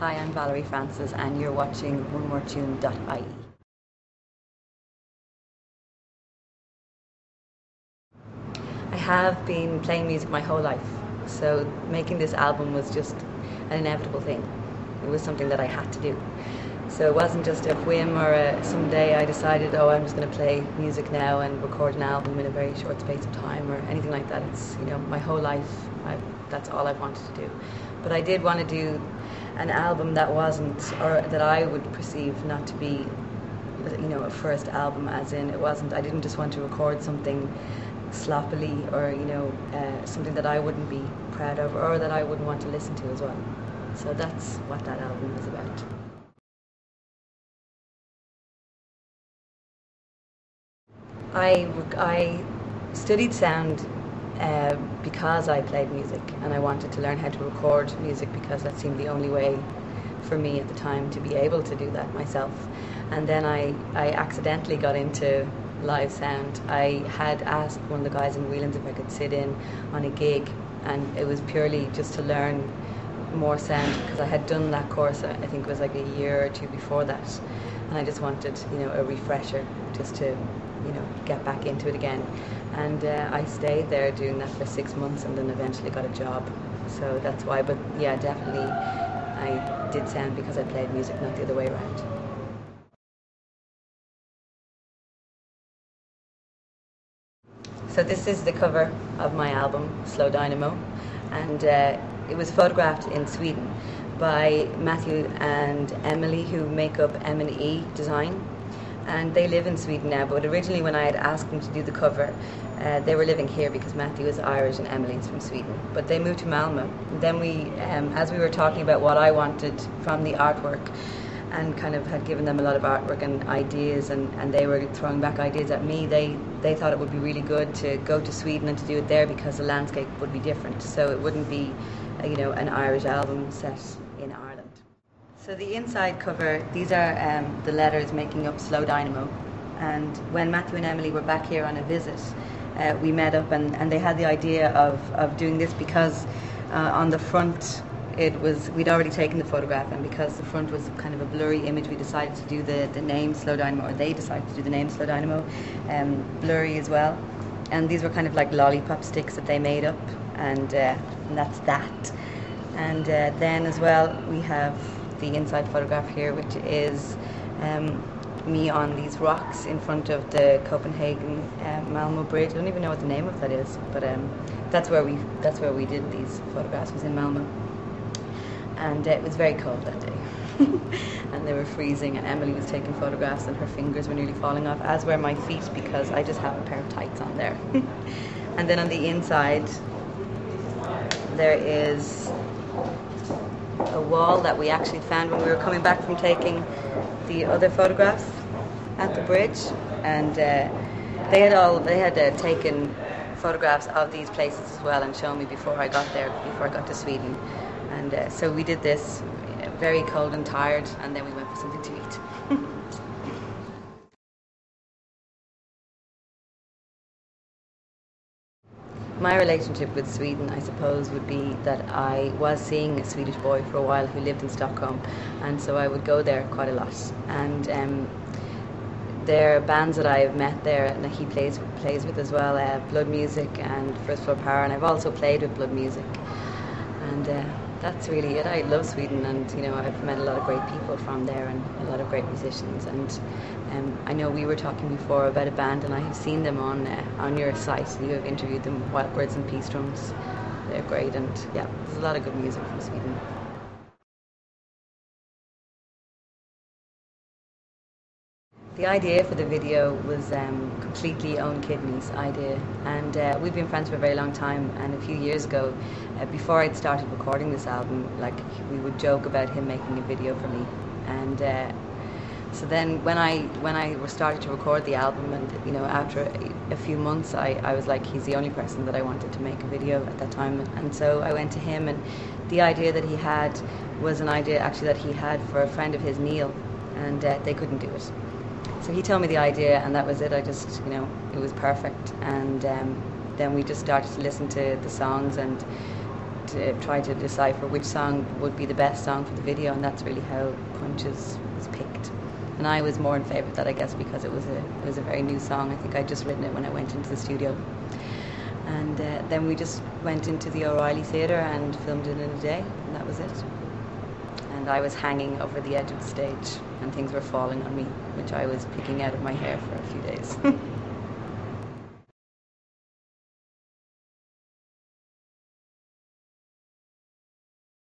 Hi, I'm Valerie Francis and you're watching OneMoreTune.ie. I have been playing music my whole life, so making this album was just an inevitable thing. It was something that I had to do. So it wasn't just a whim or someday I decided, oh, I'm just going to play music now and record an album in a very short space of time or anything like that. It's, my whole life, that's all I've wanted to do. But I did want to do an album that wasn't, or that I would perceive not to be, a first album, as in it wasn't, I didn't just want to record something sloppily or, something that I wouldn't be proud of or that I wouldn't want to listen to as well. So that's what that album is about. I studied sound because I played music and I wanted to learn how to record music because that seemed the only way for me at the time to be able to do that myself. And then I accidentally got into live sound. I had asked one of the guys in Whelan's if I could sit in on a gig, and it was purely just to learn more sound because I had done that course, I think it was like a year or two before that, and I just wanted a refresher just to get back into it again. And I stayed there doing that for 6 months and then eventually got a job. So that's why, but yeah, definitely I did sound because I played music, not the other way around. So this is the cover of my album, Slow Dynamo, and it was photographed in Sweden by Matthew and Emily, who make up M&E Design. And they live in Sweden now, but originally when I had asked them to do the cover, they were living here because Matthew is Irish and Emily's from Sweden. But they moved to Malmö. Then we, as we were talking about what I wanted from the artwork, and kind of had given them a lot of artwork and ideas, and they were throwing back ideas at me, they thought it would be really good to go to Sweden and to do it there because the landscape would be different. So it wouldn't be, an Irish album set in Ireland. So the inside cover, these are the letters making up Slow Dynamo. And when Matthew and Emily were back here on a visit, we met up and they had the idea of doing this because on the front we'd already taken the photograph, and because the front was kind of a blurry image, we decided to do the name Slow Dynamo, or they decided to do the name Slow Dynamo, blurry as well. And these were kind of like lollipop sticks that they made up, and that's that. And then as well we have the inside photograph here, which is me on these rocks in front of the Copenhagen Malmö Bridge. I don't even know what the name of that is, but that's where we did these photographs, was in Malmö. And it was very cold that day. And they were freezing, and Emily was taking photographs and her fingers were nearly falling off, as were my feet because I just have a pair of tights on there. And then on the inside there is a wall that we actually found when we were coming back from taking the other photograph at the bridge, and they had taken photographs of these places as well and shown me before I got to Sweden. And so we did this very cold and tired, and then we went for something to eat. My relationship with Sweden, I suppose, would be that I was seeing a Swedish boy for a while who lived in Stockholm, and so I would go there quite a lot. And there are bands that I've met there and that he plays with as well, Blood Music and First Floor Power, and I've also played with Blood Music. And that's really it. I love Sweden, and I've met a lot of great people from there and a lot of great musicians. And I know we were talking before about a band, and I have seen them on your site. You have interviewed them, Wild Birds and Peace Drums. They're great, and yeah, there's a lot of good music from Sweden. The idea for the video was completely Own Kidney's idea, and we've been friends for a very long time. And a few years ago, before I'd started recording this album, we would joke about him making a video for me. And so then when I started to record the album, and after a few months, I was like, he's the only person that I wanted to make a video at that time. And so I went to him, and the idea that he had was an idea actually that he had for a friend of his, Neil, and they couldn't do it. So he told me the idea, and that was it. I just, it was perfect. And then we just started to listen to the songs and try to decipher which song would be the best song for the video, and that's really how Punches was picked. And I was more in favour of that, I guess, because it was a very new song. I think I'd just written it when I went into the studio. And then we just went into the O'Reilly Theatre and filmed it in a day, and that was it. And I was hanging over the edge of the stage, and things were falling on me, which I was picking out of my hair for a few days.